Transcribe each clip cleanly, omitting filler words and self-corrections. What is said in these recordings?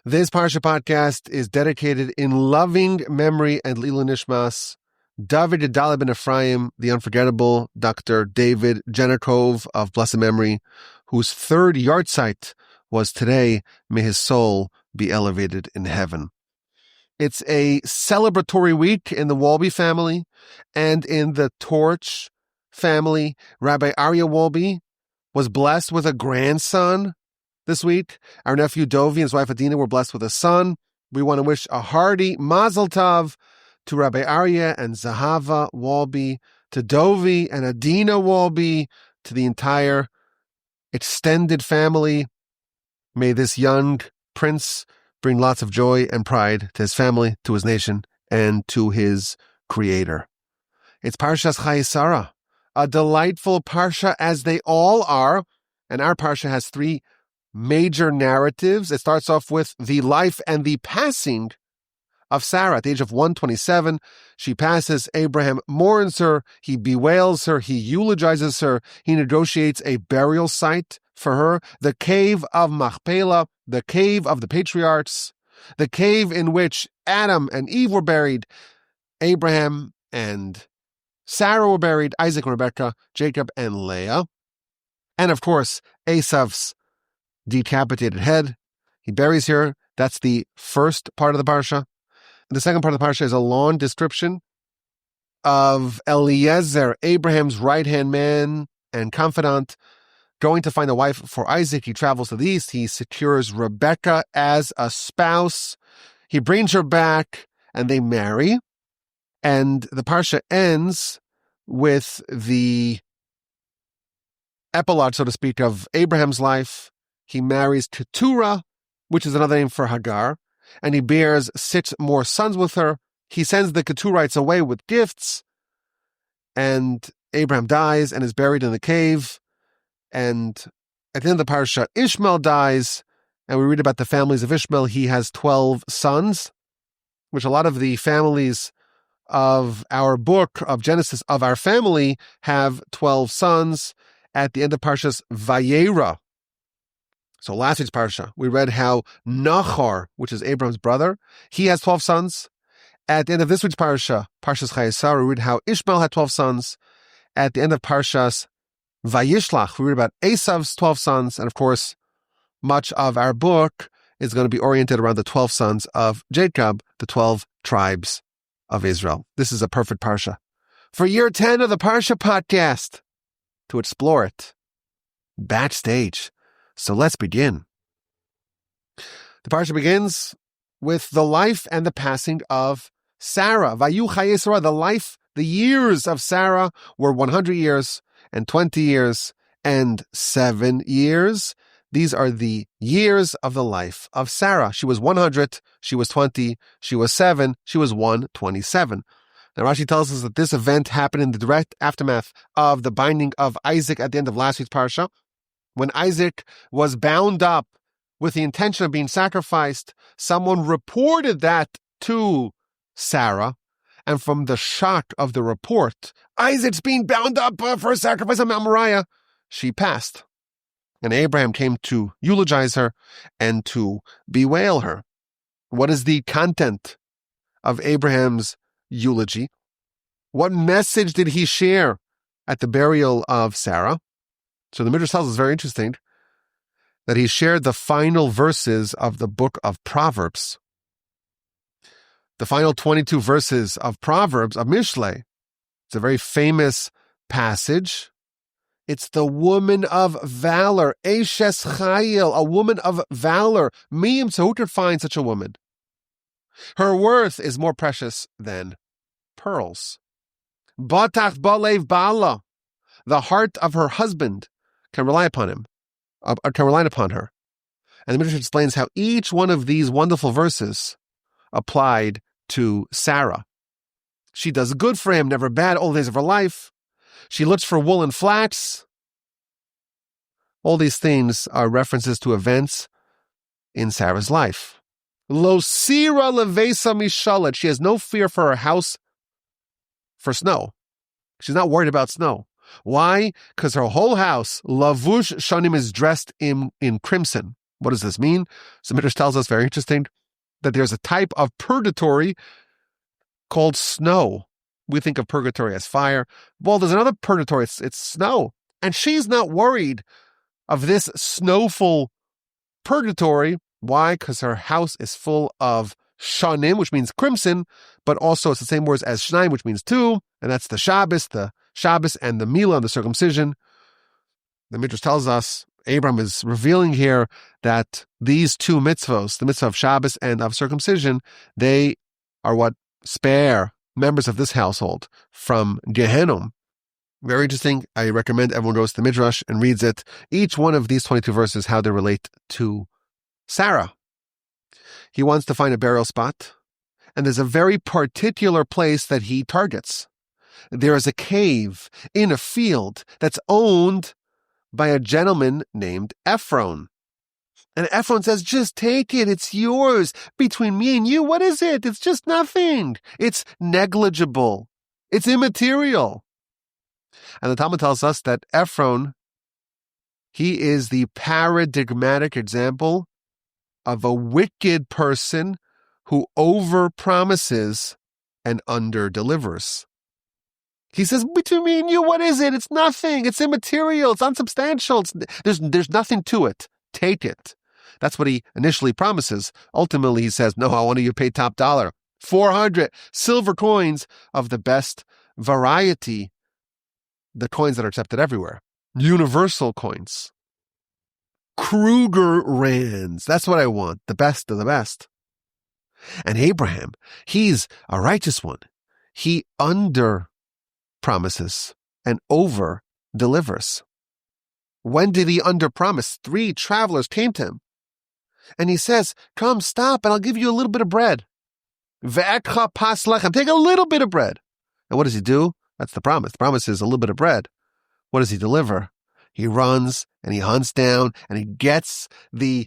This Parsha Podcast is dedicated in loving memory and leilui nishmas David Gedaliah ben Efraim, the unforgettable Dr. David Genecov of blessed memory, whose third yartzeit was today. May his soul be elevated in heaven. It's a celebratory week in the Wolbe family and in the Torch family. Rabbi Aryeh Wolbe was blessed with a grandson this week. Our nephew Dovi and his wife Adina were blessed with a son. We want to wish a hearty mazel tov to Rabbi Aryeh and Zahava Wolbe, to Dovi and Adina Wolbe, to the entire extended family. May this young prince bring lots of joy and pride to his family, to his nation, and to his creator. It's Parshas Chayei, a delightful parsha as they all are, and our parsha has three major narratives. It starts off with the life and the passing of Sarah. At the age of 127, she passes. Abraham mourns her, he bewails her, he eulogizes her, he negotiates a burial site for her, the cave of Machpelah, the cave of the Patriarchs, the cave in which Adam and Eve were buried, Abraham and Sarah were buried, Isaac and Rebekah, Jacob and Leah, and of course, Esav's decapitated head. He buries her. That's the first part of the parsha. The second part of the parsha is a long description of Eliezer, Abraham's right-hand man and confidant, going to find a wife for Isaac. He travels to the east. He secures Rebekah as a spouse. He brings her back, and they marry. And the parsha ends with the epilogue, so to speak, of Abraham's life. He marries Keturah, which is another name for Hagar, and he bears 6 more sons with her. He sends the Keturhites away with gifts, and Abraham dies and is buried in the cave. And at the end of the parsha, Ishmael dies, and we read about the families of Ishmael. He has 12 sons, which a lot of the families of our book of Genesis, of our family, have 12 sons. At the end of Parshas Vayera, so last week's parsha, we read how Nahor, which is Abraham's brother, he has 12 sons. At the end of this week's parsha, Parshas Chayei, we read how Ishmael had 12 sons. At the end of Parshas Vayishlach, we read about Esav's 12 sons. And of course, much of our book is going to be oriented around the 12 sons of Jacob, the 12 tribes of Israel. This is a perfect parsha for year 10 of the Parsha Podcast to explore it backstage. So let's begin. The parsha begins with the life and the passing of Sarah. Vayu Chayei Sarah, the years of Sarah were 100 years and 20 years and 7 years. These are the years of the life of Sarah. She was 100, she was 20, she was 7, she was 127. Now Rashi tells us that this event happened in the direct aftermath of the binding of Isaac at the end of last week's parsha. When Isaac was bound up with the intention of being sacrificed, someone reported that to Sarah, and from the shock of the report, Isaac's being bound up for a sacrifice on Mount Moriah, she passed. And Abraham came to eulogize her and to bewail her. What is the content of Abraham's eulogy? What message did he share at the burial of Sarah? So the Midrash tells us, very interesting, that he shared the final verses of the book of Proverbs. The final 22 verses of Proverbs, of Mishlei. It's a very famous passage. It's the woman of valor, Eshes Chayil, a woman of valor. Miyim, so who could find such a woman? Her worth is more precious than pearls. Batach balev bala, the heart of her husband can rely upon him, can rely upon her. And the Midrash explains how each one of these wonderful verses applied to Sarah. She does good for him, never bad, all the days of her life. She looks for wool and flax. All these things are references to events in Sarah's life. Lo sira levesa mishalet. She has no fear for her house for snow. She's not worried about snow. Why? Because her whole house, lavush shanim, is dressed in crimson. What does this mean? So Midrash tells us, very interesting, that there's a type of purgatory called snow. We think of purgatory as fire. Well, there's another purgatory. It's snow. And she's not worried of this snowful purgatory. Why? Because her house is full of shanim, which means crimson, but also it's the same words as shnaim, which means two, and that's the Shabbos and the Milah, the circumcision. The Midrash tells us, Abraham is revealing here that these two mitzvos, the mitzvah of Shabbos and of circumcision, they are what spare members of this household from Gehenna. Very interesting. I recommend everyone goes to the Midrash and reads it. Each one of these 22 verses, how they relate to Sarah. He wants to find a burial spot, and there's a very particular place that he targets. There is a cave in a field that's owned by a gentleman named Efraim. And Efraim says, just take it. It's yours. Between me and you, what is it? It's just nothing. It's negligible. It's immaterial. And the Talmud tells us that Efraim, he is the paradigmatic example of a wicked person who over-promises and under-delivers. He says, between me and you, what is it? It's nothing. It's immaterial. It's unsubstantial. There's nothing to it. Take it. That's what he initially promises. Ultimately, he says, no, I want you to pay top dollar. 400 silver coins of the best variety, the coins that are accepted everywhere. Universal coins. Kruger rands. That's what I want. The best of the best. And Abraham, he's a righteous one. He under-promises and over-delivers. When did he under-promise? 3 travelers came to him. And he says, come, stop, and I'll give you a little bit of bread. Ve'ekcha pas lechem. Take a little bit of bread. And what does he do? That's the promise. The promise is a little bit of bread. What does he deliver? He runs and he hunts down and he gets the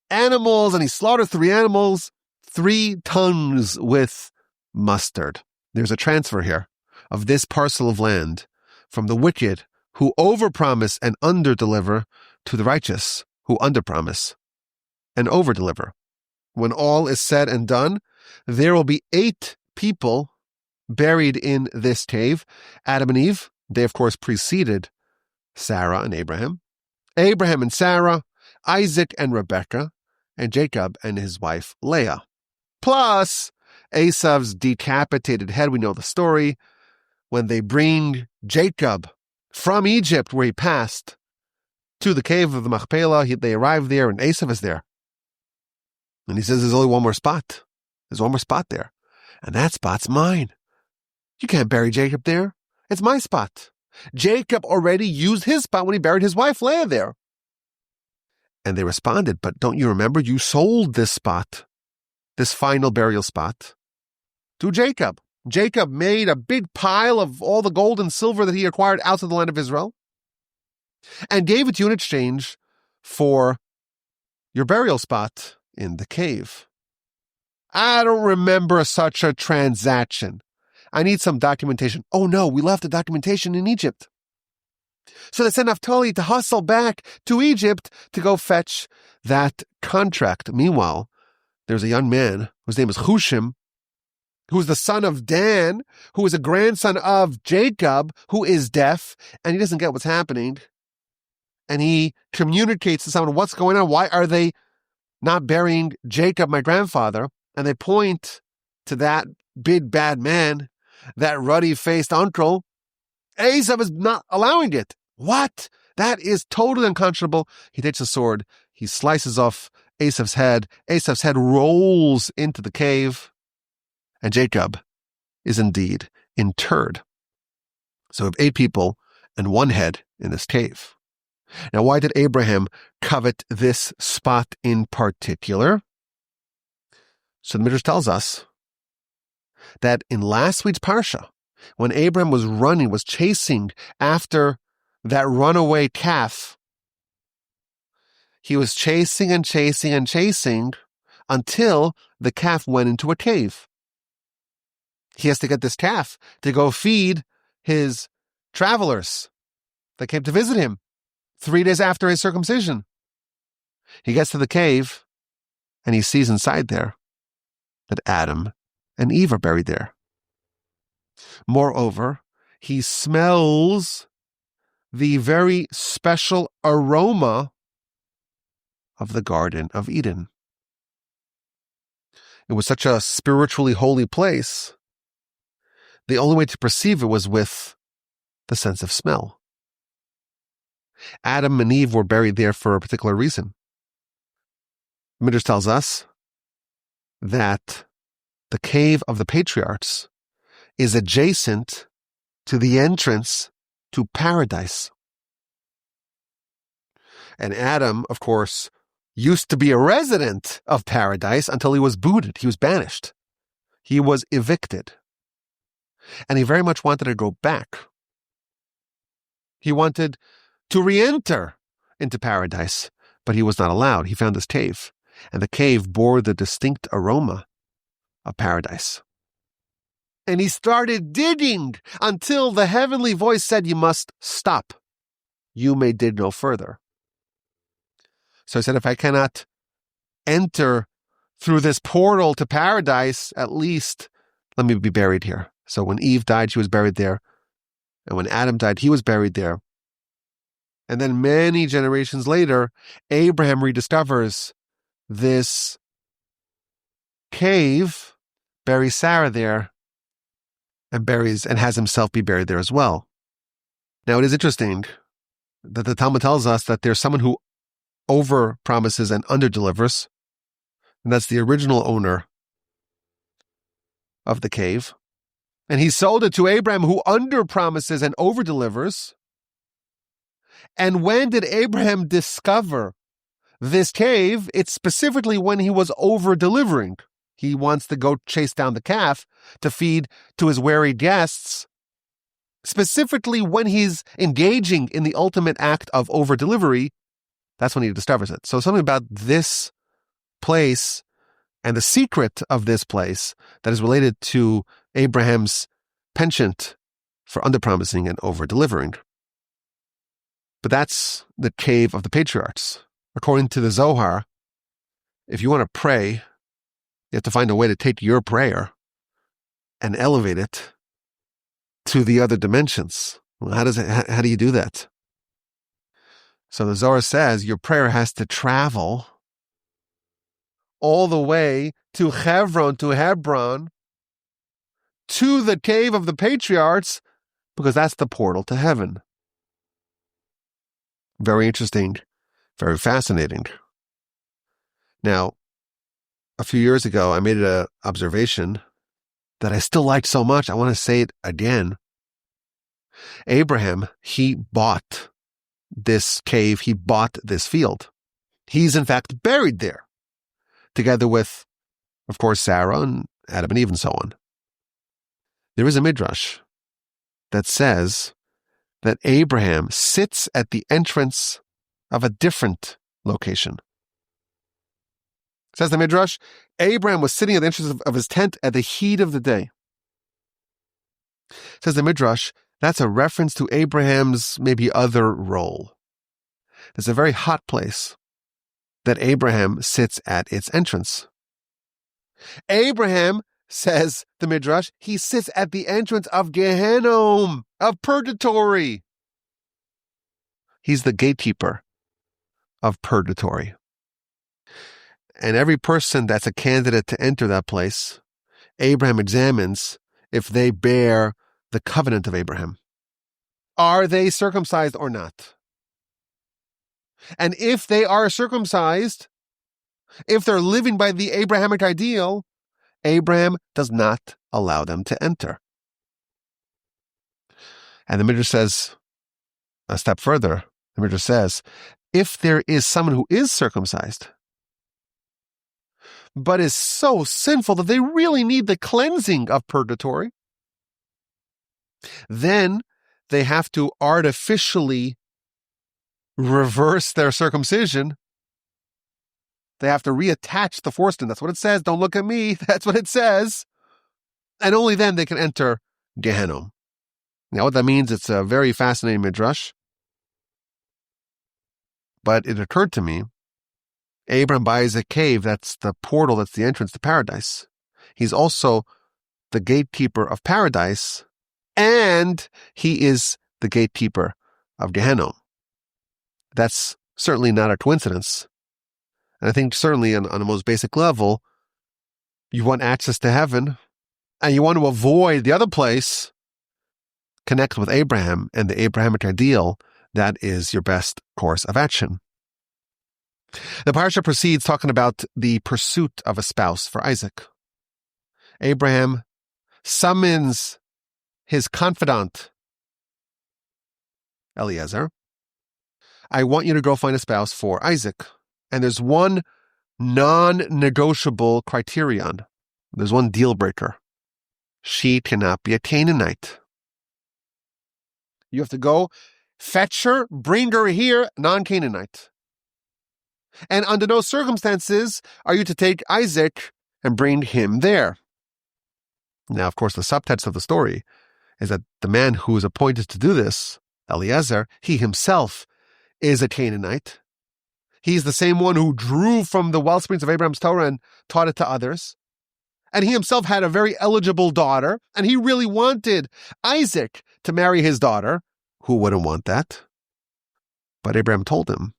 animals and he slaughters 3 animals, 3 tons with mustard. There's a transfer here of this parcel of land from the wicked who overpromise and underdeliver to the righteous who underpromise and overdeliver. When all is said and done, there will be 8 people buried in this cave. Adam and Eve, they of course preceded Sarah and Abraham. Abraham and Sarah, Isaac and Rebekah, and Jacob and his wife Leah. Plus Esav's decapitated head. We know the story. When they bring Jacob from Egypt, where he passed, to the cave of the Machpelah, they arrive there and Esav is there. And he says, there's only one more spot. There's one more spot there. And that spot's mine. You can't bury Jacob there. It's my spot. Jacob already used his spot when he buried his wife Leah there. And they responded, but don't you remember? You sold this spot, this final burial spot, to Jacob. Jacob made a big pile of all the gold and silver that he acquired out of the land of Israel and gave it to you in exchange for your burial spot in the cave. I don't remember such a transaction. I need some documentation. Oh no, we left the documentation in Egypt. So they sent Naphtali to hustle back to Egypt to go fetch that contract. Meanwhile, there's a young man whose name is Hushim, who's the son of Dan, who is a grandson of Jacob, who is deaf, and he doesn't get what's happening. And he communicates to someone, what's going on? Why are they not burying Jacob, my grandfather? And they point to that big bad man, that ruddy-faced uncle. Esav is not allowing it. What? That is totally unconscionable. He takes a sword. He slices off Esav's head. Esav's head rolls into the cave. And Jacob is indeed interred. So we have 8 people and 1 head in this cave. Now, why did Abraham covet this spot in particular? So the Midrash tells us that in last week's Parsha, when Abraham was chasing after that runaway calf, he was chasing and chasing and chasing until the calf went into a cave. He has to get this calf to go feed his travelers that came to visit him 3 days after his circumcision. He gets to the cave, and he sees inside there that Adam and Eve are buried there. Moreover, he smells the very special aroma of the Garden of Eden. It was such a spiritually holy place. The only way to perceive it was with the sense of smell. Adam and Eve were buried there for a particular reason. Midrash tells us that the cave of the Patriarchs is adjacent to the entrance to paradise. And Adam, of course, used to be a resident of paradise until he was booted. He was banished. He was evicted. And he very much wanted to go back. He wanted to re-enter into paradise, but he was not allowed. He found this cave, and the cave bore the distinct aroma of paradise. And he started digging until the heavenly voice said, "You must stop. You may dig no further." So he said, if I cannot enter through this portal to paradise, at least let me be buried here. So when Eve died, she was buried there. And when Adam died, he was buried there. And then many generations later, Abraham rediscovers this cave, buries Sarah there, and has himself be buried there as well. Now it is interesting that the Talmud tells us that there's someone who over promises and under delivers, and that's the original owner of the cave. And he sold it to Abraham, who under promises and over delivers. And when did Abraham discover this cave? It's specifically when he was over delivering. He wants to go chase down the calf to feed to his weary guests. Specifically when he's engaging in the ultimate act of over delivery, that's when he discovers it. So something about this place and the secret of this place that is related to Abraham's penchant for under-promising and over-delivering. But that's the cave of the Patriarchs. According to the Zohar, if you want to pray, you have to find a way to take your prayer and elevate it to the other dimensions. Well, how do you do that? So the Zohar says your prayer has to travel all the way to Hebron, to the cave of the Patriarchs, because that's the portal to heaven. Very interesting, very fascinating. Now, a few years ago, I made an observation that I still liked so much, I want to say it again. Abraham, he bought this cave, he bought this field. He's in fact buried there, together with, of course, Sarah and Adam and Eve and so on. There is a midrash that says that Abraham sits at the entrance of a different location. Says the midrash, Abraham was sitting at the entrance of his tent at the heat of the day. Says the midrash, that's a reference to Abraham's maybe other role. There's a very hot place that Abraham sits at its entrance. Abraham, says the midrash, he sits at the entrance of Gehenna, of purgatory. He's the gatekeeper of purgatory. And every person that's a candidate to enter that place, Abraham examines if they bear the covenant of Abraham. Are they circumcised or not? And if they are circumcised, if they're living by the Abrahamic ideal, Abraham does not allow them to enter. And the Midrash says, a step further, the Midrash says, if there is someone who is circumcised, but is so sinful that they really need the cleansing of purgatory, then they have to artificially reverse their circumcision. They have to reattach the foreskin. That's what it says. Don't look at me. That's what it says. And only then they can enter Gehenna. Now what that means, it's a very fascinating midrash. But it occurred to me Abraham buys a cave. That's the portal. That's the entrance to paradise. He's also the gatekeeper of paradise, and he is the gatekeeper of Gehenna. That's certainly not a coincidence. And I think certainly on the most basic level, you want access to heaven and you want to avoid the other place, connect with Abraham and the Abrahamic ideal. That is your best course of action. The Parsha proceeds talking about the pursuit of a spouse for Isaac. Abraham summons his confidant, Eliezer. I want you to go find a spouse for Isaac. And there's one non-negotiable criterion. There's one deal breaker. She cannot be a Canaanite. You have to go fetch her, bring her here, non-Canaanite. And under no circumstances are you to take Isaac and bring him there. Now, of course, the subtext of the story is that the man who is appointed to do this, Eliezer, he himself is a Canaanite. He's the same one who drew from the wellsprings of Abraham's Torah and taught it to others. And he himself had a very eligible daughter, and he really wanted Isaac to marry his daughter. Who wouldn't want that? But Abraham told him,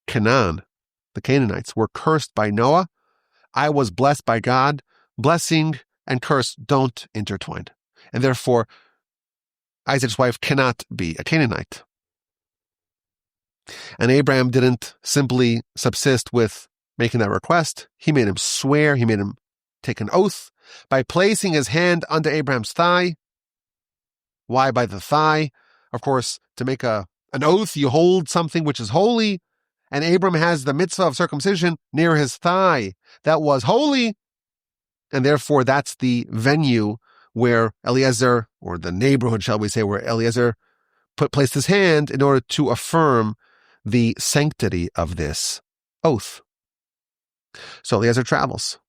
Canaan, the Canaanites, were cursed by Noah. I was blessed by God. Blessing and curse don't intertwine. And therefore, Isaac's wife cannot be a Canaanite. And Abraham didn't simply subsist with making that request. He made him swear. He made him take an oath by placing his hand under Abraham's thigh. Why by the thigh? Of course, to make an oath, you hold something which is holy. And Abraham has the mitzvah of circumcision near his thigh. That was holy. And therefore, that's the venue where Eliezer, or the neighborhood, shall we say, where Eliezer placed his hand in order to affirm the sanctity of this oath. So Eliezer travels.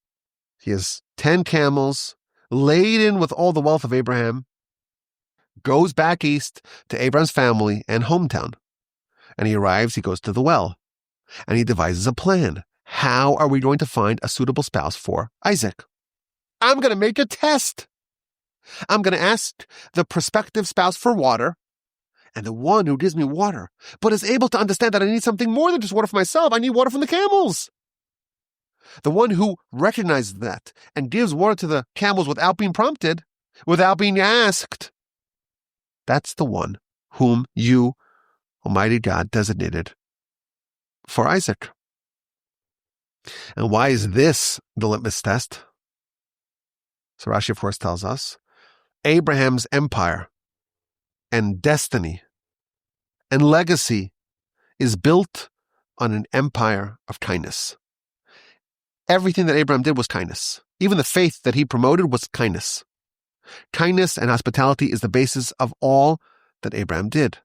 He has 10 camels laden with all the wealth of Abraham, goes back east to Abraham's family and hometown. And he arrives, he goes to the well, and he devises a plan. How are we going to find a suitable spouse for Isaac? I'm going to make a test. I'm going to ask the prospective spouse for water, and the one who gives me water, but is able to understand that I need something more than just water for myself. I need water from the camels. The one who recognizes that and gives water to the camels without being prompted, without being asked, that's the one whom you, Almighty God, designated for Isaac. And why is this the litmus test? So Rashi, of course, tells us Abraham's empire and destiny and legacy is built on an empire of kindness. Everything that Abraham did was kindness. Even the faith that he promoted was kindness. Kindness and hospitality is the basis of all that Abraham did.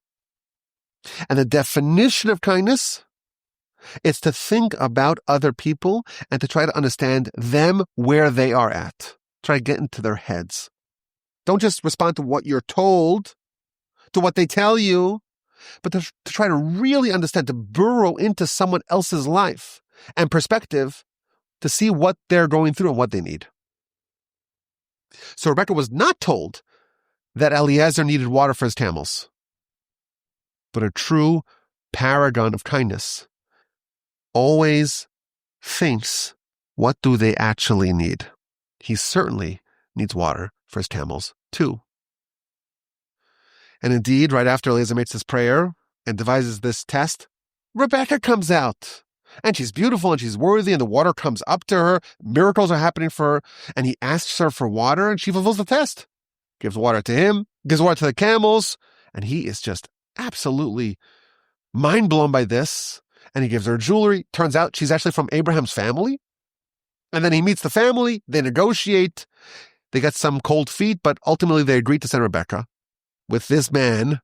And the definition of kindness is to think about other people and to try to understand them where they are at. Try to get into their heads. Don't just respond to what you're told, to what they tell you, but to try to really understand, to burrow into someone else's life and perspective to see what they're going through and what they need. So Rebekah was not told that Eliezer needed water for his camels, but a true paragon of kindness always thinks, what do they actually need? He certainly needs water for his camels too. And indeed, right after Eliezer makes this prayer and devises this test, Rebekah comes out. And she's beautiful and she's worthy, and the water comes up to her. Miracles are happening for her. And he asks her for water, and she fulfills the test. Gives water to him, gives water to the camels, and he is just absolutely mind blown by this. And he gives her jewelry. Turns out she's actually from Abraham's family. And then he meets the family. They negotiate. They get some cold feet, but ultimately they agree to send Rebekah with this man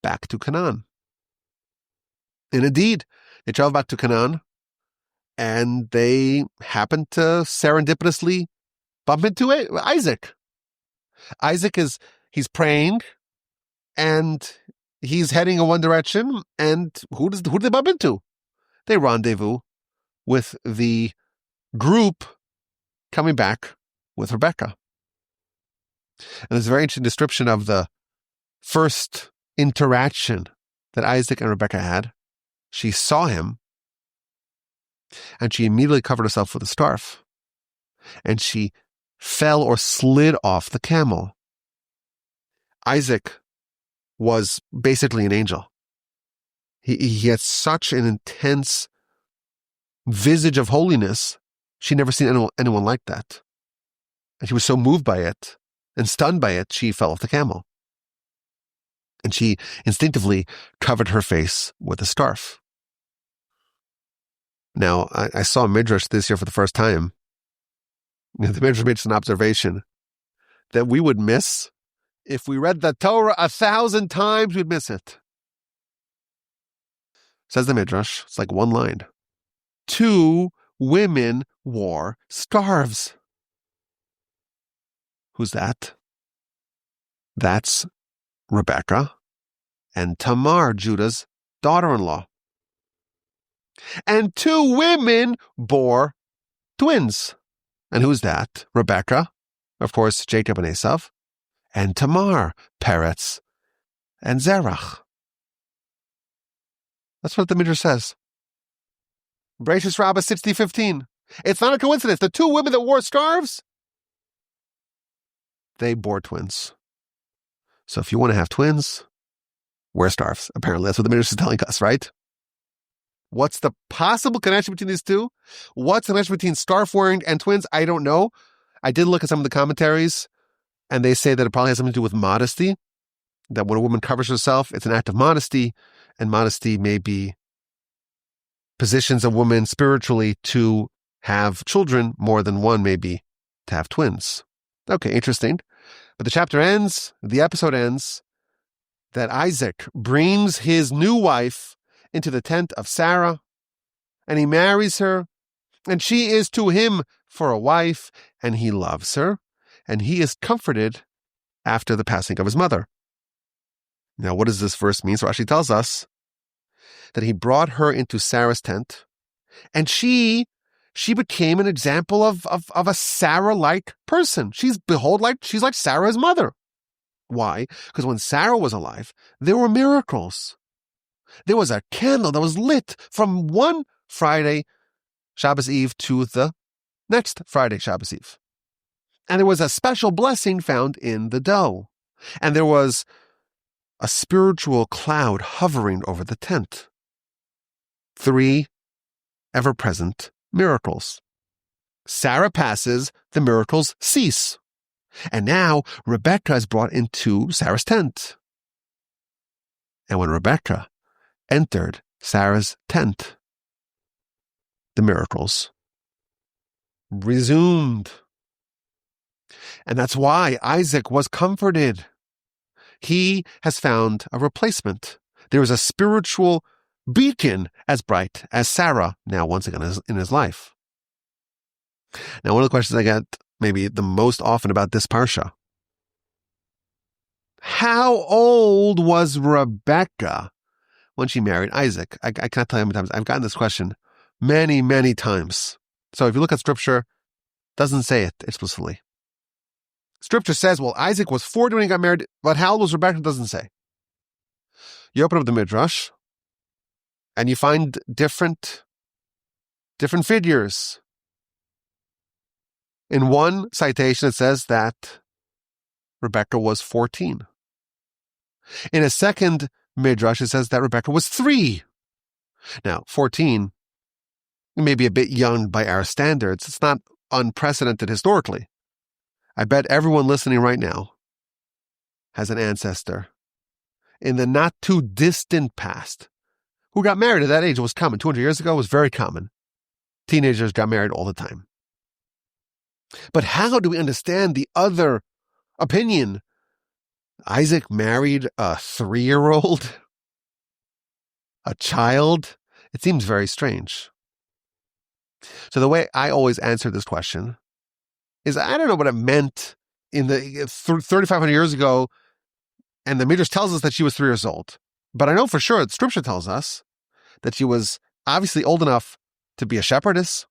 back to Canaan. And indeed, they travel back to Canaan, and they happen to serendipitously bump into Isaac. Isaac he's praying, and he's heading in one direction, and who do they bump into? they rendezvous with the group coming back with Rebekah. And there's a very interesting description of the first interaction that Isaac and Rebekah had. She saw him, and she immediately covered herself with a scarf, and she fell or slid off the camel. Isaac was basically an angel. He had such an intense visage of holiness. She'd never seen anyone like that. And she was so moved by it and stunned by it, she fell off the camel. And she instinctively covered her face with a scarf. Now, I saw Midrash this year for the first time. The Midrash made an observation that we would miss. If we read the Torah 1,000 times, we'd miss it. Says the Midrash, it's like one line. 2 women wore scarves. Who's that? That's Rebekah and Tamar, Judah's daughter-in-law. And 2 women bore twins. And who's that? Rebekah, of course, Jacob and Esau, and Tamar, Peretz, and Zerach. That's what the Midrash says. Bereshis Rabbah 60:15. It's not a coincidence. The 2 women that wore scarves, they bore twins. So if you want to have twins, wear scarves. Apparently, that's what the Midrash is telling us, right? What's the possible connection between these two? What's the connection between scarf wearing and twins? I don't know. I did look at some of the commentaries, and they say that it probably has something to do with modesty, that when a woman covers herself, it's an act of modesty, and modesty may be positions a woman spiritually to have children, more than one maybe, to have twins. Okay, interesting. But the episode ends, that Isaac brings his new wife into the tent of Sarah, and he marries her, and she is to him for a wife, and he loves her, and he is comforted after the passing of his mother. Now, what does this verse mean? So Rashi tells us that he brought her into Sarah's tent, and she became an example of a Sarah-like person. She's like Sarah's mother. Why? Because when Sarah was alive, there were miracles. There was a candle that was lit from one Friday, Shabbos Eve, to the next Friday, Shabbos Eve. And there was a special blessing found in the dough. And there was a spiritual cloud hovering over the tent. 3 ever-present miracles. Sarah passes, the miracles cease. And now Rebekah is brought into Sarah's tent. And when Rebekah entered Sarah's tent, the miracles resumed. And that's why Isaac was comforted. He has found a replacement. There is a spiritual beacon as bright as Sarah now once again in his life. Now, one of the questions I get maybe the most often about this Parsha: how old was Rebekah when she married Isaac? I can't tell you how many times I've gotten this question many, many times. So if you look at Scripture, it doesn't say it explicitly. Scripture says, well, Isaac was 40 when he got married, but how old was Rebekah? It doesn't say. You open up the Midrash, and you find different figures. In one citation, it says that Rebekah was 14. In a second Midrash, it says that Rebekah was 3. Now, 14 may be a bit young by our standards. It's not unprecedented historically. I bet everyone listening right now has an ancestor in the not too distant past who got married at that age. It was common. 200 years ago, it was very common. Teenagers got married all the time. But how do we understand the other opinion? Isaac married a 3-year-old? A child? It seems very strange. So the way I always answer this question is I don't know what it meant in the 3,500 years ago, and the Midrash tells us that she was 3 years old. But I know for sure that Scripture tells us that she was obviously old enough to be a shepherdess.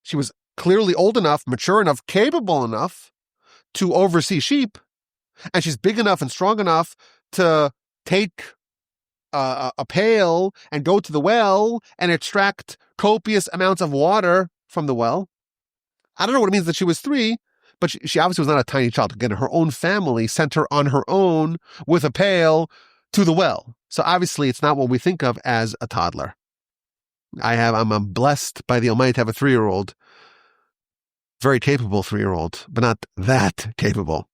She was clearly old enough, mature enough, capable enough to oversee sheep. And she's big enough and strong enough to take a pail and go to the well and extract copious amounts of water from the well. I don't know what it means that she was 3, but she obviously was not a tiny child. Again, her own family sent her on her own with a pail to the well. So obviously it's not what we think of as a toddler. I'm blessed by the Almighty to have a 3-year-old, very capable 3-year-old, but not that capable.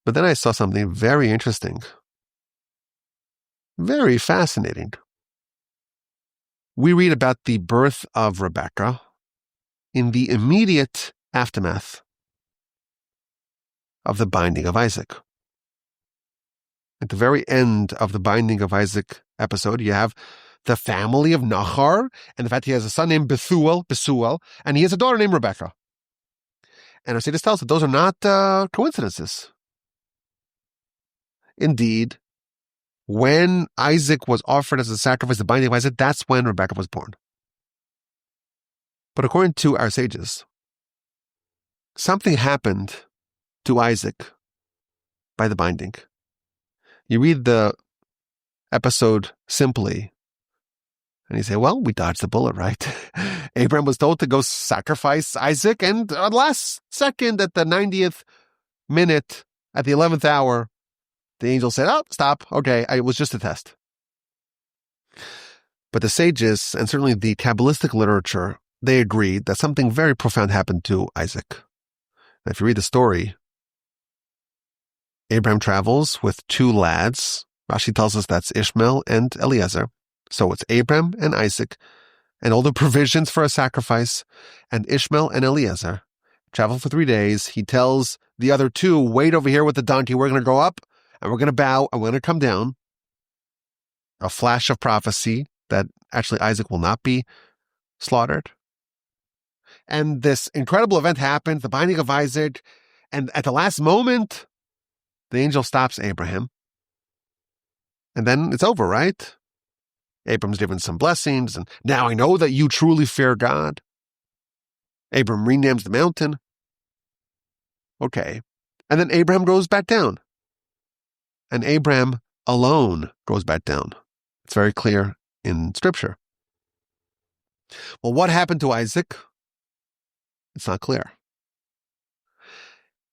But then I saw something very interesting, very fascinating. We read about the birth of Rebekah in the immediate aftermath of the binding of Isaac. At the very end of the binding of Isaac episode, you have the family of Nahor, and the fact he has a son named Bethuel, and he has a daughter named Rebekah. And our sages tells us that those are not coincidences. Indeed, when Isaac was offered as a sacrifice, the binding of Isaac, that's when Rebekah was born. But according to our sages, something happened to Isaac by the binding. You read the episode simply, and you say, well, we dodged the bullet, right? Abraham was told to go sacrifice Isaac, and at the last second, at the 90th minute, at the 11th hour, the angel said, oh, stop. Okay, it was just a test. But the sages, and certainly the Kabbalistic literature, they agreed that something very profound happened to Isaac. Now, if you read the story, Abraham travels with 2 lads. Rashi tells us that's Ishmael and Eliezer. So it's Abraham and Isaac and all the provisions for a sacrifice, and Ishmael and Eliezer travel for 3 days. He tells the other 2, wait over here with the donkey. We're going to go up and we're going to bow and we're going to come down. A flash of prophecy that actually Isaac will not be slaughtered. And this incredible event happened, the binding of Isaac, and at the last moment, the angel stops Abraham. And then it's over, right? Abram's given some blessings, and now I know that you truly fear God. Abram renames the mountain. Okay. And then Abraham goes back down. And Abraham alone goes back down. It's very clear in Scripture. Well, what happened to Isaac? It's not clear.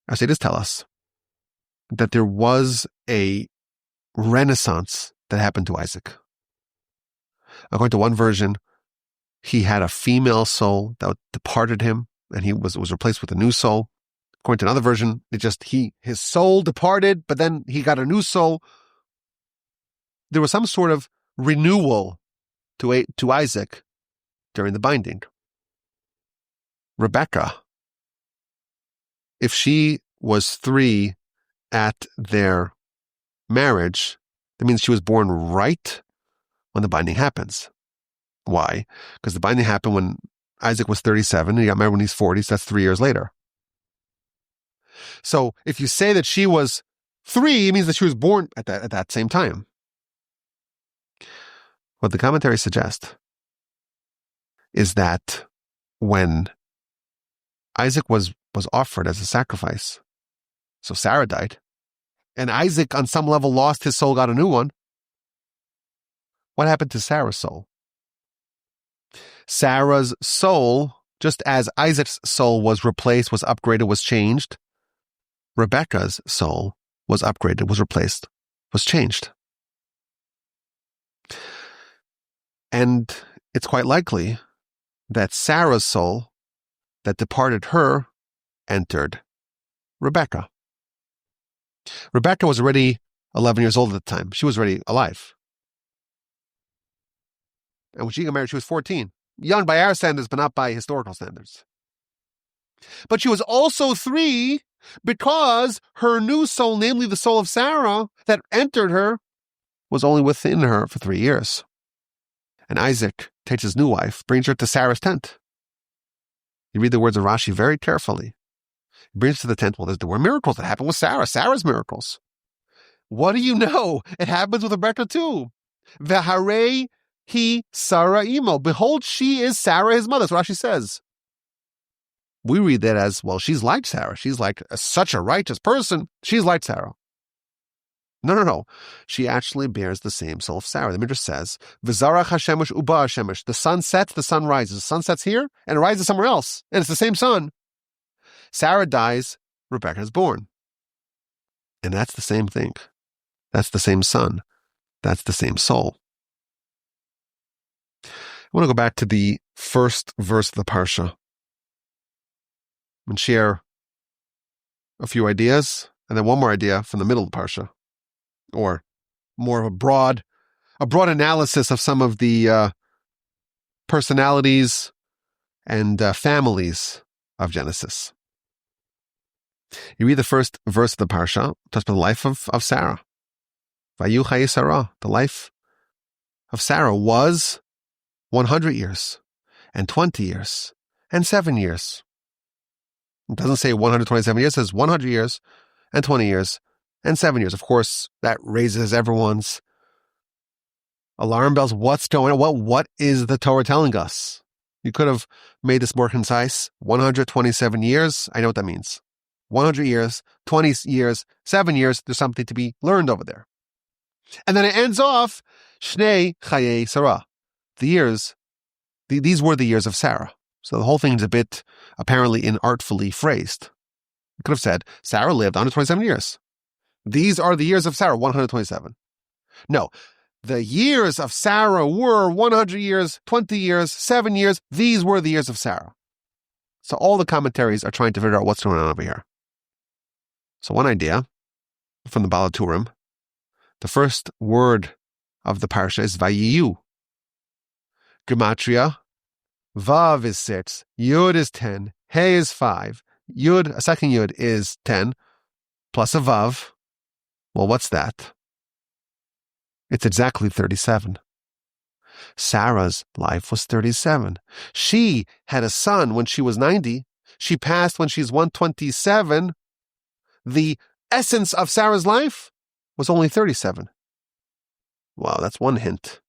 Our sages tell us that there was a renaissance that happened to Isaac. According to one version, he had a female soul that departed him, and he was replaced with a new soul. According to another version, his soul departed, but then he got a new soul. There was some sort of renewal to Isaac during the binding. Rebekah, if she was 3 at their marriage, that means she was born right when the binding happens. Why? Because the binding happened when Isaac was 37 and he got married when he's 40, so that's 3 years later. So if you say that she was 3, it means that she was born at that same time. What the commentaries suggest is that when Isaac was offered as a sacrifice, so Sarah died, and Isaac on some level lost his soul, got a new one. What happened to Sarah's soul? Sarah's soul, just as Isaac's soul was replaced, was upgraded, was changed, Rebekah's soul was upgraded, was replaced, was changed. And it's quite likely that Sarah's soul that departed her entered Rebekah. Rebekah was already 11 years old at the time. She was already alive. And when she got married, she was 14. Young by our standards, but not by historical standards. But she was also 3 because her new soul, namely the soul of Sarah that entered her, was only within her for 3 years. And Isaac takes his new wife, brings her to Sarah's tent. You read the words of Rashi very carefully. He brings her to the tent. Well, there were miracles that happened with Sarah's miracles. What do you know? It happens with Rebekah too. V'harei he Sarah imo. Behold, she is Sarah, his mother. That's what Rashi says. We read that as, well, she's like Sarah. She's like such a righteous person. She's like Sarah. No. She actually bears the same soul of Sarah. The Midrash says, V'zarach Hashemesh uba Hashemesh. The sun sets, the sun rises. The sun sets here and it rises somewhere else. And it's the same sun. Sarah dies, Rebecca is born. And that's the same thing. That's the same sun. That's the same soul. I want to go back to the first verse of the Parsha and share a few ideas, and then one more idea from the middle of the Parsha, or more of a broad analysis of some of the personalities and families of Genesis. You read the first verse of the Parsha, it talks about the life of Sarah. Vayu Chayei Sarah, the life of Sarah was 100 years, and 20 years, and 7 years. It doesn't say 127 years, it says 100 years, and 20 years, and 7 years. Of course, that raises everyone's alarm bells. What's going on? What is the Torah telling us? You could have made this more concise. 127 years, I know what that means. 100 years, 20 years, 7 years, there's something to be learned over there. And then it ends off, Shnei Chayei Sarah. The years, these were the years of Sarah. So the whole thing's a bit apparently inartfully phrased. You could have said, Sarah lived 127 years. These are the years of Sarah, 127. No, the years of Sarah were 100 years, 20 years, 7 years. These were the years of Sarah. So all the commentaries are trying to figure out what's going on over here. So one idea from the Balaturim, the first word of the Parsha is Vayiyu. Gematria, Vav is 6, Yud is 10, He is 5, Yud, a second Yud is 10, plus a Vav. Well, what's that? It's exactly 37. Sarah's life was 37. She had a son when she was 90. She passed when she's 127. The essence of Sarah's life was only 37. Wow, that's one hint.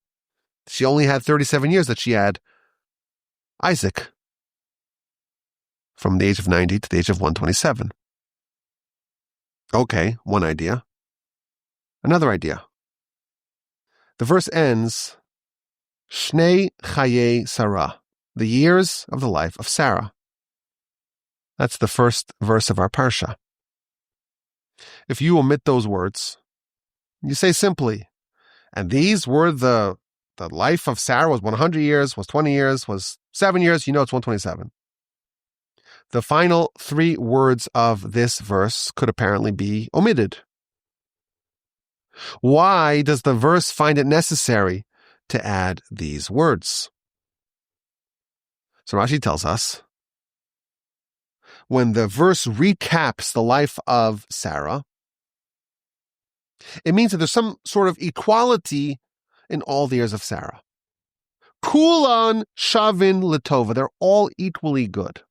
She only had 37 years that she had Isaac, from the age of 90 to the age of 127. Okay, one idea. Another idea. The verse ends, Shnei Chayei Sarah, the years of the life of Sarah. That's the first verse of our Parsha. If you omit those words, you say simply, and these were the life of Sarah was 100 years, was 20 years, was 7 years, you know it's 127. The final 3 words of this verse could apparently be omitted. Why does the verse find it necessary to add these words? So Rashi tells us, when the verse recaps the life of Sarah, it means that there's some sort of equality in all the years of Sarah. Kulan shavin letova, they're all equally good.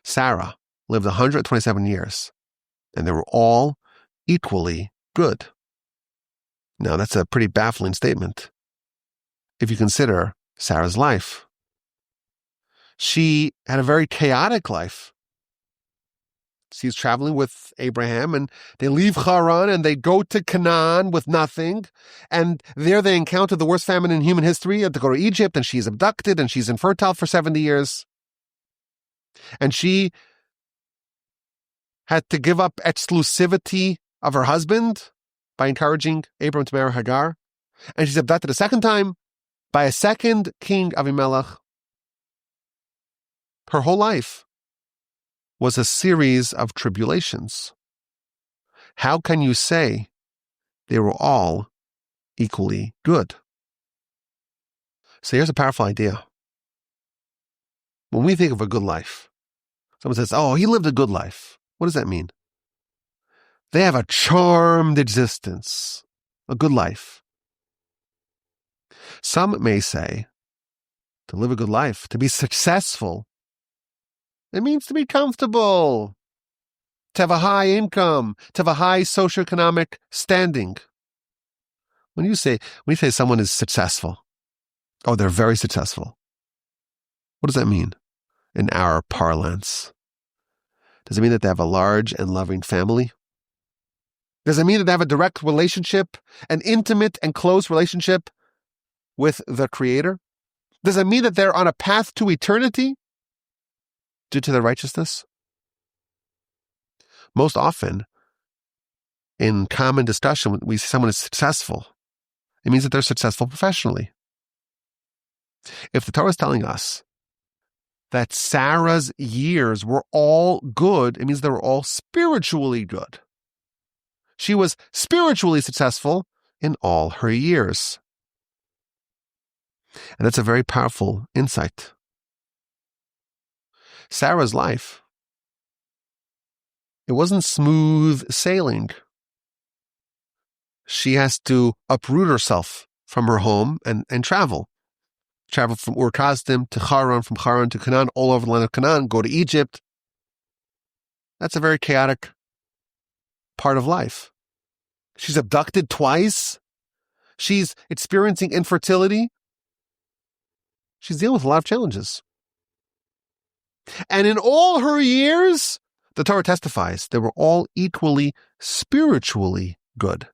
Sarah lived 127 years, and they were all equally good. Now, that's a pretty baffling statement if you consider Sarah's life. She had a very chaotic life. She's traveling with Abraham, and they leave Haran, and they go to Canaan with nothing, and there they encounter the worst famine in human history, and to go to Egypt, and she's abducted, and she's infertile for 70 years. And she had to give up exclusivity of her husband by encouraging Abram to marry Hagar. And she's abducted a second time by a second king, Avimelech. Her whole life was a series of tribulations. How can you say they were all equally good? So here's a powerful idea. When we think of a good life, someone says, oh, he lived a good life. What does that mean? They have a charmed existence, a good life. Some may say, to live a good life, to be successful, it means to be comfortable, to have a high income, to have a high socioeconomic standing. When you say someone is successful, oh, they're very successful, what does that mean in our parlance? Does it mean that they have a large and loving family? Does it mean that they have a direct relationship, an intimate and close relationship with the Creator? Does it mean that they're on a path to eternity due to their righteousness? Most often, in common discussion, we see someone is successful. It means that they're successful professionally. If the Torah is telling us that Sarah's years were all good, it means they were all spiritually good. She was spiritually successful in all her years. And that's a very powerful insight. Sarah's life, it wasn't smooth sailing. She has to uproot herself from her home and travel. Travel from Ur-Kasdim to Haran, from Haran to Canaan, all over the land of Canaan, go to Egypt. That's a very chaotic part of life. She's abducted twice. She's experiencing infertility. She's dealing with a lot of challenges. And in all her years, the Torah testifies, they were all equally spiritually good.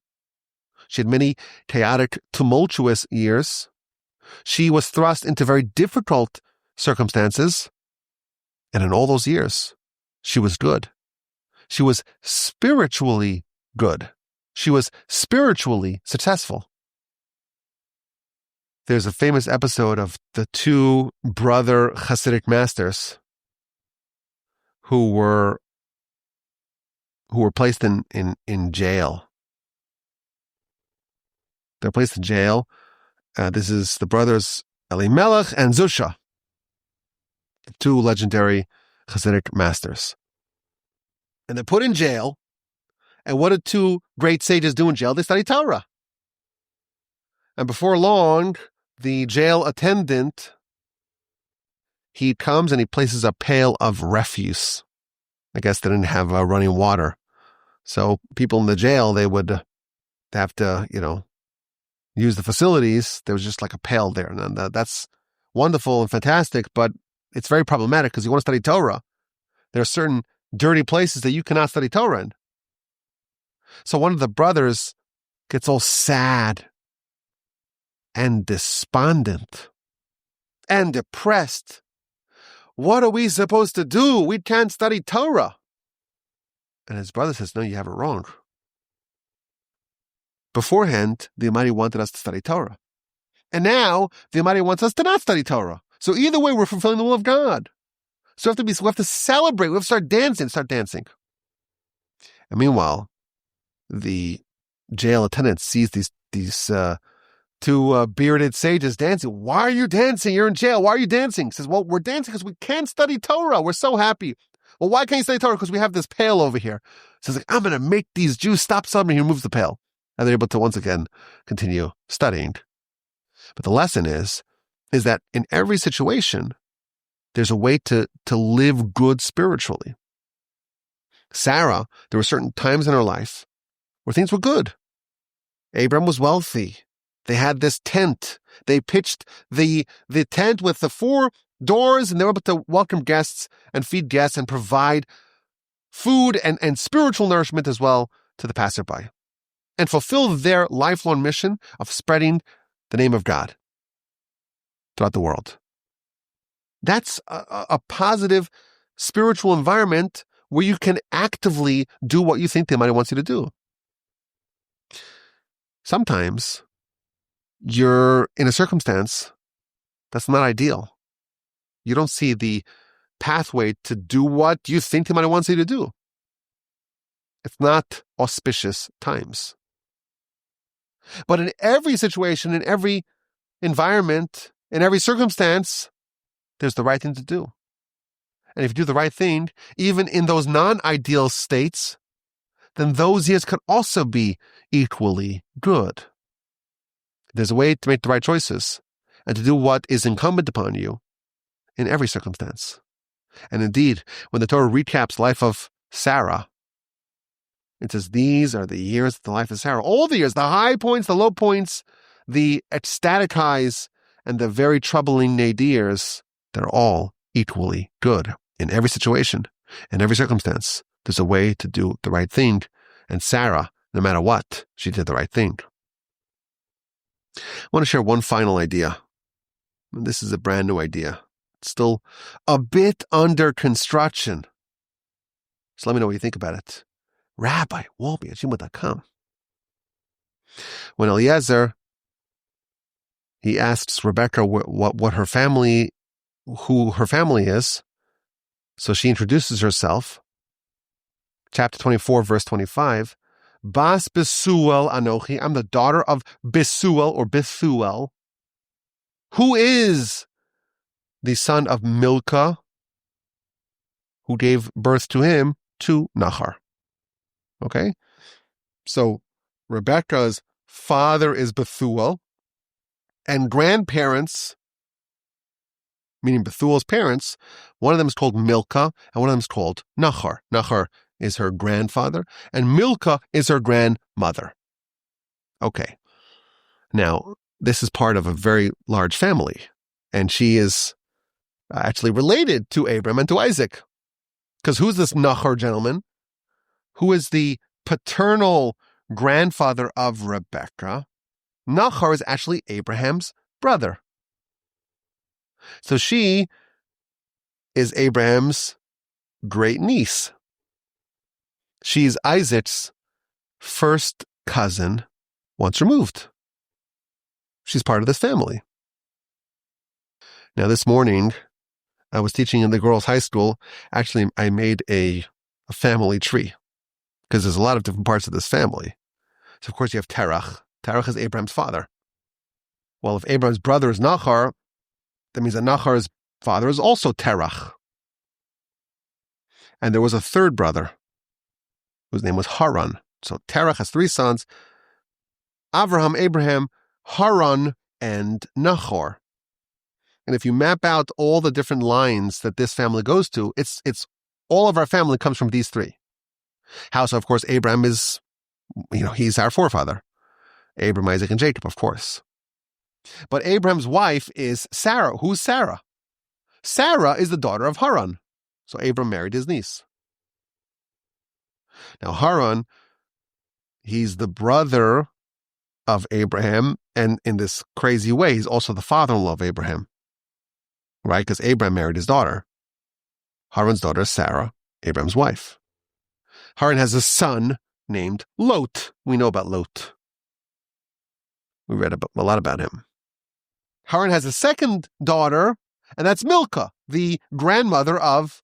She had many chaotic, tumultuous years. She was thrust into very difficult circumstances. And in all those years, she was good. She was spiritually good. She was spiritually successful. There's a famous episode of the two brother Hasidic masters who were placed in jail. They're placed in jail. This is the brothers Elimelech and Zusha, the two legendary Hasidic masters. And they're put in jail. And what did two great sages do in jail? They study Torah. And before long, the jail attendant, he comes and he places a pail of refuse. I guess they didn't have running water. So people in the jail, they would have to, use the facilities. There was just like a pail there. And that's wonderful and fantastic, but it's very problematic because you want to study Torah. There are certain dirty places that you cannot study Torah in. So one of the brothers gets all sad and despondent and depressed. What are we supposed to do? We can't study Torah. And his brother says, no, you have it wrong. Beforehand, the Almighty wanted us to study Torah. And now, the Almighty wants us to not study Torah. So either way, we're fulfilling the will of God. So we have to celebrate. We have to start dancing. And meanwhile, the jail attendant sees these two bearded sages dancing. Why are you dancing? You're in jail. Why are you dancing? He says, well, we're dancing because we can't study Torah. We're so happy. Well, why can't you study Torah? Because we have this pail over here. He says, I'm going to make these Jews stop celebrating. He removes the pail. And they're able to once again continue studying. But the lesson is that in every situation, there's a way to live good spiritually. Sarah, there were certain times in her life where things were good. Abram was wealthy. They had this tent. They pitched the tent with the 4 doors, and they were able to welcome guests and feed guests and provide food and spiritual nourishment as well to the passerby, and fulfill their lifelong mission of spreading the name of God throughout the world. That's a positive spiritual environment where you can actively do what you think the Almighty wants you to do. Sometimes you're in a circumstance that's not ideal. You don't see the pathway to do what you think the Almighty wants you to do. It's not auspicious times. But in every situation, in every environment, in every circumstance, there's the right thing to do. And if you do the right thing, even in those non-ideal states, then those years could also be equally good. There's a way to make the right choices and to do what is incumbent upon you in every circumstance. And indeed, when the Torah recaps the life of Sarah, It says, these are the years of the life of Sarah. All the years, the high points, the low points, the ecstatic highs, and the very troubling nadirs, they're all equally good in every situation, in every circumstance. There's a way to do the right thing. And Sarah, no matter what, she did the right thing. I want to share one final idea. This is a brand new idea. It's still a bit under construction. So let me know what you think about it. Rabbi.wolbe@gmail.com. When Eliezer, he asks Rebecca what her family, who her family is. So she introduces herself. Chapter 24, verse 25. Bas Besuel Anochi. I'm the daughter of Besuel or Bethuel, who is the son of Milcah, who gave birth to him to Nahor. Okay? So Rebecca's father is Bethuel, and grandparents, meaning Bethuel's parents, one of them is called Milcah, and one of them is called Nahor. Nahor is her grandfather, and Milcah is her grandmother. Okay. Now, this is part of a very large family, and she is actually related to Abraham and to Isaac. Because who's this Nahor gentleman? Who is the paternal grandfather of Rebecca? Nahor is actually Abraham's brother. So she is Abraham's great niece. She's Isaac's first cousin once removed. She's part of this family. Now, this morning, I was teaching in the girls' high school. Actually, I made a family tree because there's a lot of different parts of this family. So, of course, you have Terach. Terach is Abraham's father. Well, if Abraham's brother is Nahor, that means that Nahor's father is also Terach. And there was a third brother whose name was Haran. So Terach has three sons: Avraham, Abraham, Haran, and Nahor. And if you map out all the different lines that this family goes to, it's all of our family comes from these three. How so? Of course, Abraham is, he's our forefather. Abraham, Isaac, and Jacob, of course. But Abraham's wife is Sarah. Who's Sarah? Sarah is the daughter of Haran. So Abraham married his niece. Now Haran, he's the brother of Abraham, and in this crazy way, he's also the father-in-law of Abraham. Right? Because Abraham married his daughter. Haran's daughter is Sarah, Abraham's wife. Haran has a son named Lot. We know about Lot. We read a lot about him. Haran has a second daughter, and that's Milcah, the grandmother of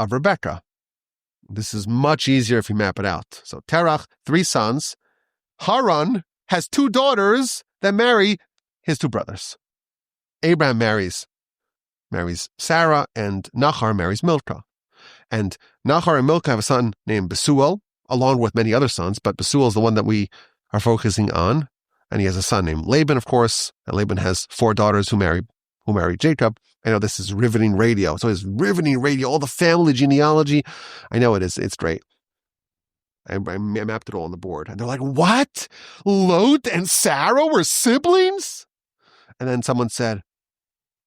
Rebecca. This is much easier if you map it out. So Terach, three sons. Haran has two daughters that marry his two brothers. Abraham marries Sarah, and Nahor marries Milcah. And Nahor and Milcah have a son named Besuel, along with many other sons, but Besuel is the one that we are focusing on. And he has a son named Laban, of course. And Laban has four daughters who marry Jacob. I know this is riveting radio. So it's riveting radio, all the family genealogy. I know it is. It's great. I mapped it all on the board. And they're like, what? Lot and Sarah were siblings? And then someone said,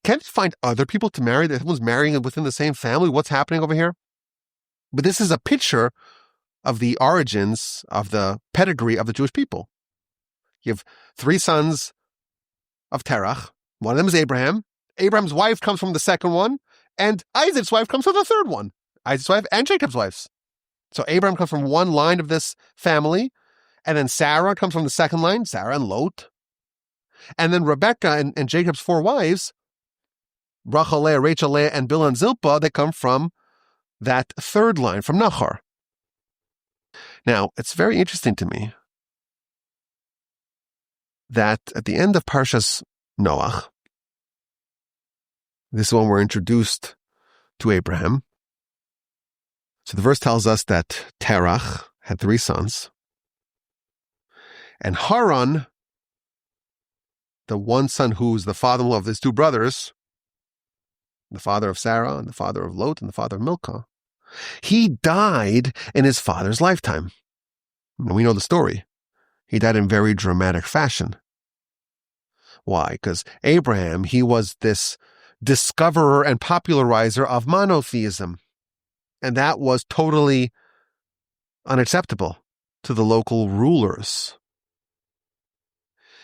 can't you find other people to marry? Everyone's marrying within the same family. What's happening over here? But this is a picture of the origins of the pedigree of the Jewish people. You have three sons of Terach. One of them is Abraham. Abraham's wife comes from the second one, and Isaac's wife comes from the third one. Isaac's wife and Jacob's wives. So Abraham comes from one line of this family, and then Sarah comes from the second line, Sarah and Lot. And then Rebecca and Jacob's four wives, Rachel, Leah, Rachel, Leah, and Bilhah and Zilpah, they come from that third line, from Nahor. Now, it's very interesting to me that at the end of Parshas Noach, this is when we're introduced to Abraham. So the verse tells us that Terach had three sons, and Haran, the one son who's the father-in-law of his two brothers, the father of Sarah and the father of Lot and the father of Milcah, He died in his father's lifetime. And we know the story. He died in very dramatic fashion. Why? Because Abraham, he was this discoverer and popularizer of monotheism. And that was totally unacceptable to the local rulers.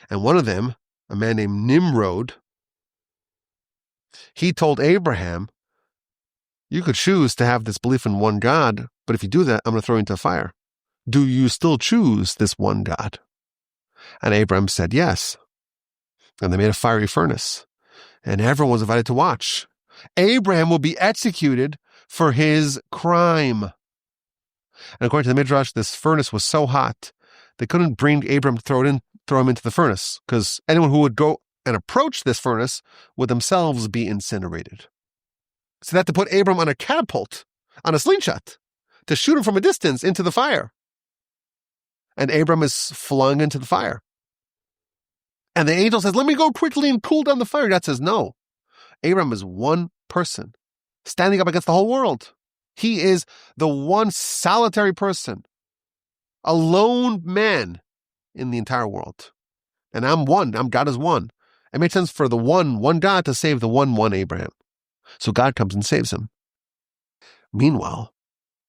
And one of them, a man named Nimrod, he told Abraham, you could choose to have this belief in one God, but if you do that, I'm going to throw you into fire. Do you still choose this one God? And Abraham said yes. And they made a fiery furnace. And everyone was invited to watch. Abraham will be executed for his crime. And according to the Midrash, this furnace was so hot, they couldn't bring Abraham to throw him into the furnace, because anyone who would go and approach this furnace would themselves be incinerated. So they had to put Abraham on a catapult, on a slingshot, to shoot him from a distance into the fire. And Abraham is flung into the fire. And the angel says, let me go quickly and cool down the fire. God says, no. Abraham is one person standing up against the whole world. He is the one solitary person, a lone man in the entire world. And I'm one. God is one. It makes sense for the one God to save the one Abraham. So God comes and saves him. Meanwhile,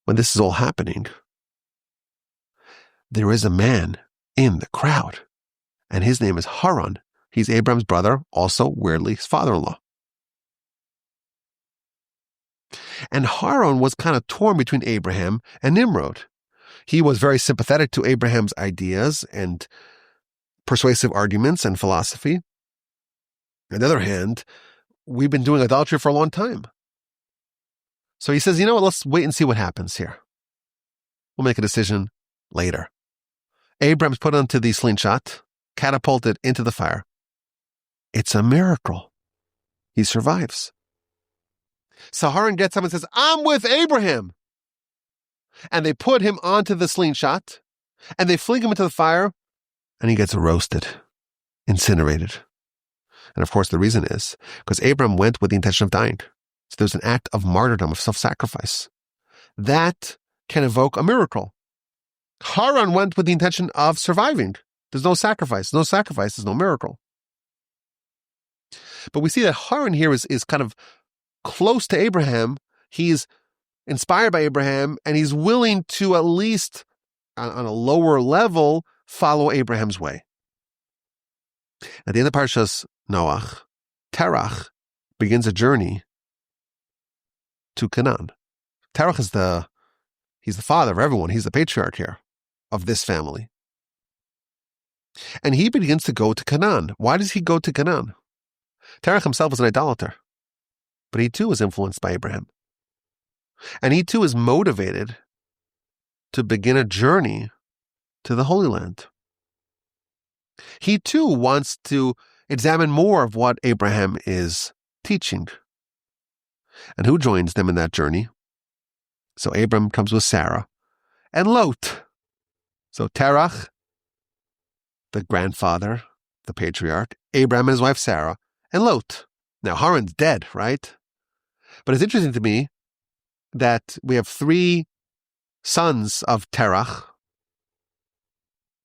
when this is all happening, there is a man in the crowd, and his name is Haran. He's Abraham's brother, also weirdly his father-in-law. And Haran was kind of torn between Abraham and Nimrod. He was very sympathetic to Abraham's ideas and persuasive arguments and philosophy. On the other hand, we've been doing idolatry for a long time. So he says, you know what, let's wait and see what happens here. We'll make a decision later. Abraham's put onto the slingshot, catapulted into the fire. It's a miracle. He survives. So Haran gets up and says, I'm with Abraham. And they put him onto the slingshot, and they fling him into the fire, and he gets roasted, incinerated. And of course, the reason is because Abraham went with the intention of dying. So there's an act of martyrdom, of self-sacrifice. That can evoke a miracle. Haran went with the intention of surviving. There's no sacrifice. No sacrifice is no miracle. But we see that Haran here is kind of close to Abraham. He's inspired by Abraham, and he's willing to, at least on a lower level, follow Abraham's way. At the end of Parshas Noach, Terach begins a journey to Canaan. Terach is he's the father of everyone. He's the patriarch here of this family. And he begins to go to Canaan. Why does he go to Canaan? Terach himself was an idolater, but he too was influenced by Abraham. And he too is motivated to begin a journey to the Holy Land. He too wants to examine more of what Abraham is teaching. And who joins them in that journey? So Abram comes with Sarah and Lot. So Terach, the grandfather, the patriarch, Abraham and his wife Sarah, and Lot. Now Haran's dead, right? But it's interesting to me that we have three sons of Terach,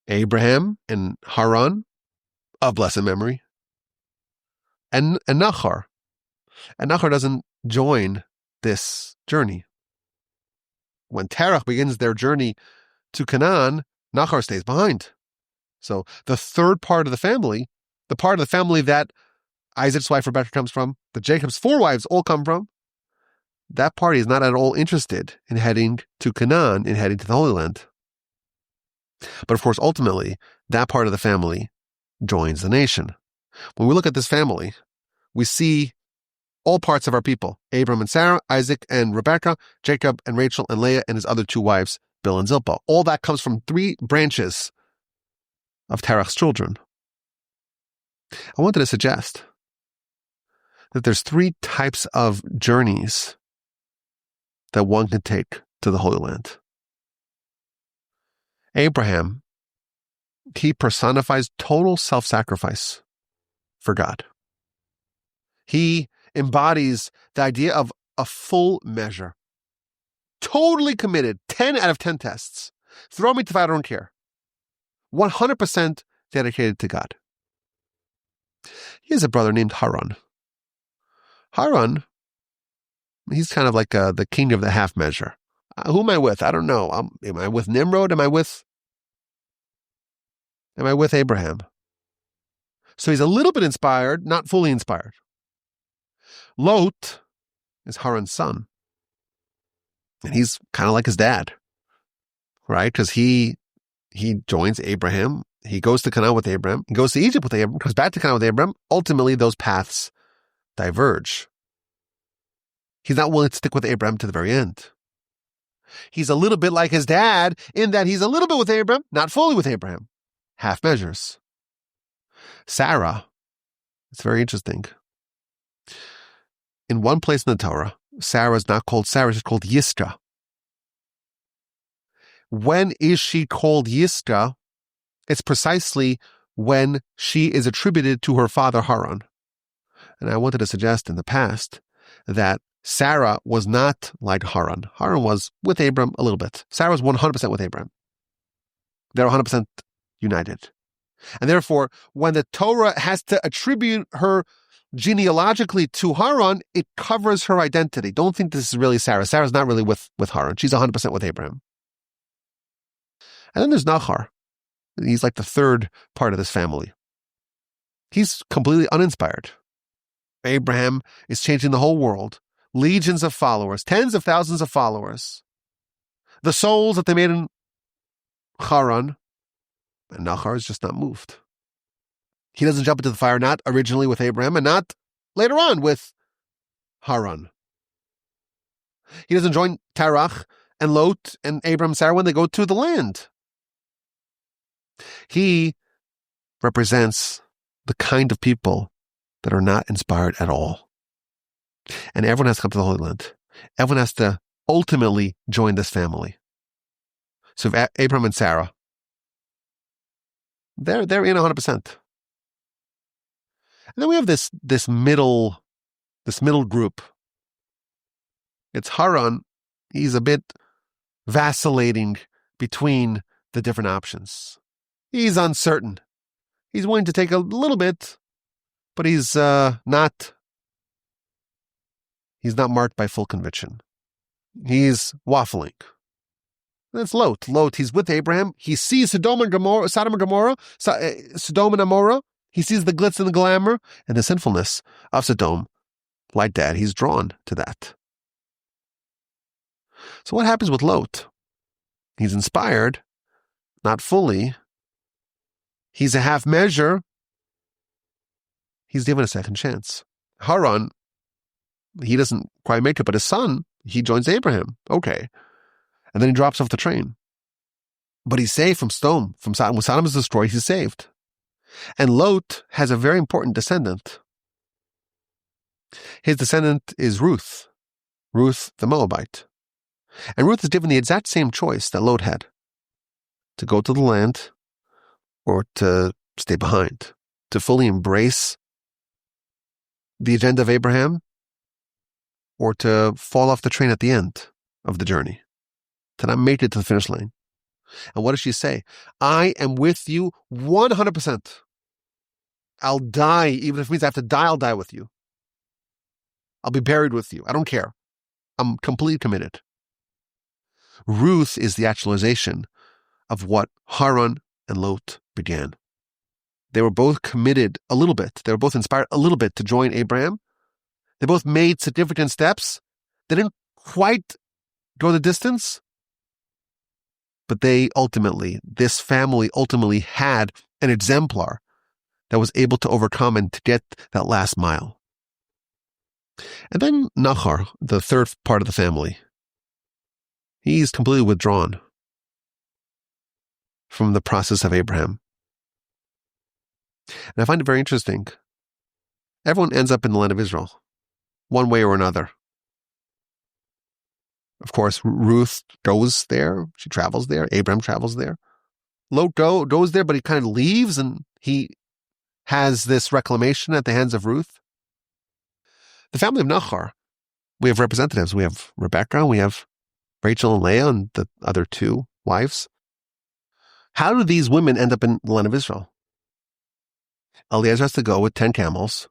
Abraham and Haran, of blessed memory, and Nachor. And Nachor doesn't join this journey. When Terach begins their journey to Canaan, Nachor stays behind. So the third part of the family, the part of the family that Isaac's wife Rebekah comes from, that Jacob's four wives all come from, that party is not at all interested in heading to Canaan, in heading to the Holy Land. But of course, ultimately, that part of the family joins the nation. When we look at this family, we see all parts of our people: Abram and Sarah, Isaac and Rebekah, Jacob and Rachel and Leah and his other two wives, Bilhah and Zilpah. All that comes from three branches of Terach's children. I wanted to suggest that there's three types of journeys that one can take to the Holy Land. Abraham, he personifies total self-sacrifice for God. He embodies the idea of a full measure, totally committed, 10 out of 10 tests. Throw me to fire, I don't care. 100% dedicated to God. He has a brother named Haran. Haran, he's kind of like the king of the half measure. Who am I with? I don't know. Am I with Nimrod? Am I with Abraham? So he's a little bit inspired, not fully inspired. Lot is Haran's son. And he's kind of like his dad, right? Because he joins Abraham. He goes to Canaan with Abraham. He goes to Egypt with Abraham, comes back to Canaan with Abraham. Ultimately, those paths diverge. He's not willing to stick with Abraham to the very end. He's a little bit like his dad in that he's a little bit with Abraham, not fully with Abraham. Half measures. Sarah, it's very interesting. In one place in the Torah, Sarah is not called Sarah, she's called Yisra. When is she called Yisra? It's precisely when she is attributed to her father Haran. And I wanted to suggest in the past that Sarah was not like Haran. Haran was with Abram a little bit. Sarah was 100% with Abram. They're 100% united. And therefore, when the Torah has to attribute her genealogically to Haran, it covers her identity. Don't think this is really Sarah. Sarah's not really with Haran. She's 100% with Abraham. And then there's Nahor. He's like the third part of this family. He's completely uninspired. Abraham is changing the whole world. Legions of followers, tens of thousands of followers. The souls that they made in Haran, and Nahor is just not moved. He doesn't jump into the fire, not originally with Abraham and not later on with Haran. He doesn't join Terach and Lot and Abraham and Sarah when they go to the land. He represents the kind of people that are not inspired at all. And everyone has to come to the Holy Land. Everyone has to ultimately join this family. So Abraham and Sarah, they're in 100%. And then we have this middle group. It's Haran. He's a bit vacillating between the different options. He's uncertain. He's willing to take a little bit, but he's not marked by full conviction. He's waffling. That's Lot. Lot, he's with Abraham. He sees Sodom and Amorah. He sees the glitz and the glamour and the sinfulness of Sodom. Like Dad, he's drawn to that. So what happens with Lot? He's inspired, not fully. He's a half measure. He's given a second chance. Haran, he doesn't quite make it, but his son, he joins Abraham. Okay. And then he drops off the train. But he's saved from Sodom. From Sodom. When Sodom is destroyed, he's saved. And Lot has a very important descendant. His descendant is Ruth the Moabite. And Ruth is given the exact same choice that Lot had, to go to the land or to stay behind, to fully embrace the agenda of Abraham or to fall off the train at the end of the journey, to not make it to the finish line. And what does she say? I am with you 100%. I'll die, even if it means I have to die, I'll die with you. I'll be buried with you. I don't care. I'm completely committed. Ruth is the actualization of what Haran and Lot began. They were both committed a little bit. They were both inspired a little bit to join Abraham. They both made significant steps. They didn't quite go the distance, but this family ultimately had an exemplar that was able to overcome and to get that last mile. And then Nahor, the third part of the family, he's completely withdrawn from the process of Abraham. And I find it very interesting. Everyone ends up in the land of Israel, one way or another. Of course, Ruth goes there. She travels there. Abraham travels there. Lot goes there, but he kind of leaves, and he has this reclamation at the hands of Ruth. The family of Nahor, we have representatives. We have Rebecca, we have Rachel and Leah and the other two wives. How do these women end up in the land of Israel? Eliezer has to go with 10 camels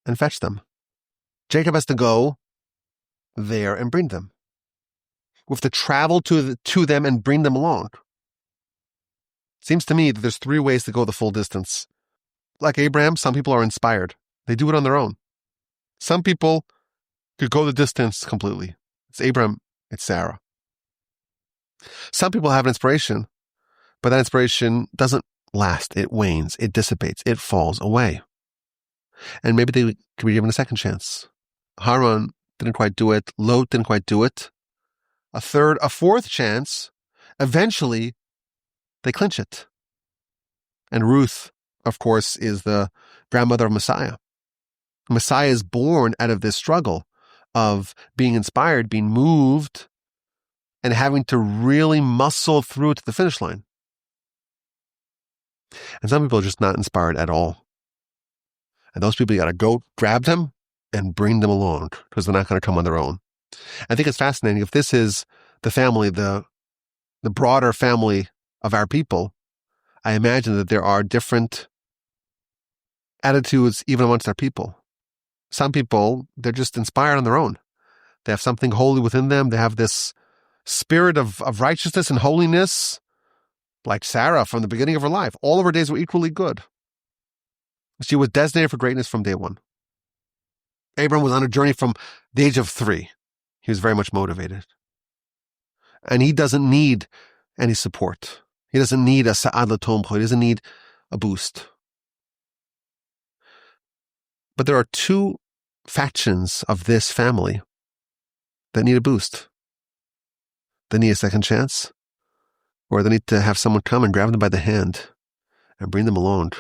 and fetch them. Jacob has to go there and bring them. We have to travel to them and bring them along. It seems to me that there's 3 ways to go the full distance. Like Abraham, some people are inspired. They do it on their own. Some people could go the distance completely. It's Abraham, it's Sarah. Some people have an inspiration, but that inspiration doesn't last. It wanes, it dissipates, it falls away. And maybe they could be given a second chance. Haran didn't quite do it. Lot didn't quite do it. A fourth chance, eventually they clinch it. And Ruth, of course, is the grandmother of Messiah. Messiah is born out of this struggle of being inspired, being moved, and having to really muscle through to the finish line. And some people are just not inspired at all. And those people, you got to go grab them and bring them along because they're not going to come on their own. I think it's fascinating. If this is the family, the broader family of our people, I imagine that there are different attitudes even amongst our people. Some people, they're just inspired on their own. They have something holy within them. They have this spirit of righteousness and holiness, like Sarah from the beginning of her life. All of her days were equally good. She was designated for greatness from day one. Abram was on a journey from the age of 3. He was very much motivated. And he doesn't need any support. He doesn't need a sa'ad l'tomcho. He doesn't need a boost. But there are 2 factions of this family that need a boost. They need a second chance, or they need to have someone come and grab them by the hand and bring them along.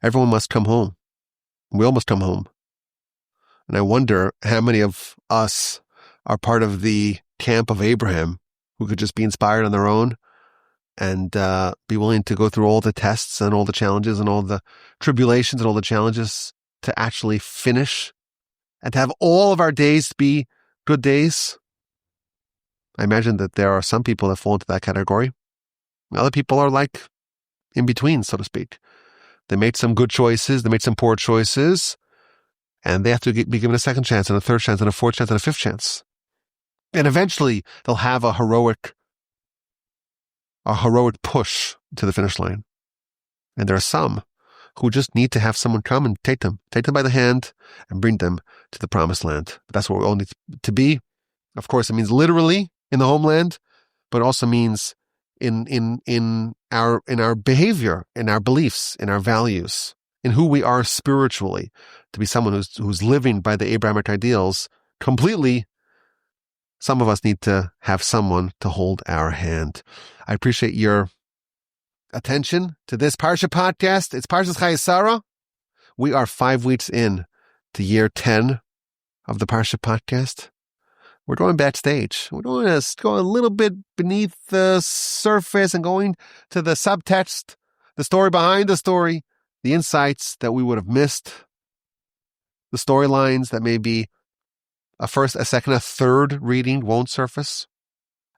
Everyone must come home. We all must come home. And I wonder how many of us are part of the camp of Abraham who could just be inspired on their own and be willing to go through all the tests and all the challenges and all the tribulations and all the challenges to actually finish and to have all of our days be good days. I imagine that there are some people that fall into that category. Other people are like in between, so to speak. They made some good choices, they made some poor choices, and they have to be given a second chance and a third chance and a fourth chance and a fifth chance. And eventually they'll have a heroic push to the finish line. And there are some who just need to have someone come and take them by the hand and bring them to the promised land. But that's what we all need to be. Of course, it means literally in the homeland, but it also means in our behavior, in our beliefs, in our values, in who we are spiritually, to be someone who's living by the Abrahamic ideals completely. Some of us need to have someone to hold our hand. I appreciate your attention to this Parsha podcast. It's Parsha's Chayei. We are 5 weeks in to year 10 of the Parsha podcast. We're going backstage. We're going to go a little bit beneath the surface and going to the subtext, the story behind the story, the insights that we would have missed, the storylines that maybe a first, a second, a third reading won't surface.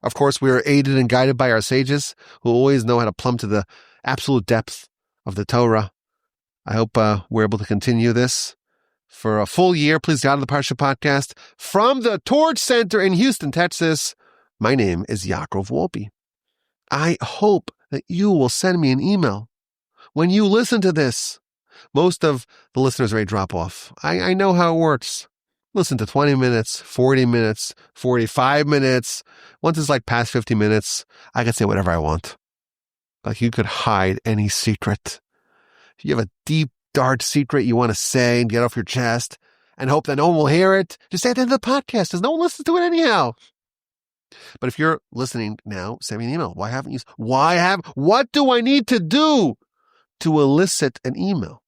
Of course, we are aided and guided by our sages who always know how to plumb to the absolute depth of the Torah. I hope we're able to continue this for a full year. Please God of the Parsha Podcast from the Torch Center in Houston, Texas. My name is Yaakov Wolpe. I hope that you will send me an email when you listen to this. Most of the listeners already drop off. I know how it works. Listen to 20 minutes, 40 minutes, 45 minutes. Once it's like past 50 minutes, I can say whatever I want. Like you could hide any secret. If you have a deep, dark secret you want to say and get off your chest and hope that no one will hear it, just say it at the end of the podcast because no one listens to it anyhow. But if you're listening now, send me an email. What do I need to do to elicit an email?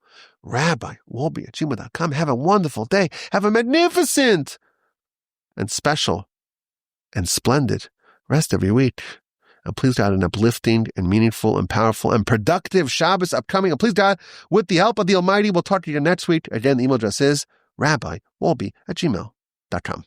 rabbiwolbe@gmail.com. Have a wonderful day. Have a magnificent and special and splendid rest of your week. And please God, an uplifting and meaningful and powerful and productive Shabbos upcoming. And please God, with the help of the Almighty, we'll talk to you next week. Again, the email address is rabbiwolbe@gmail.com.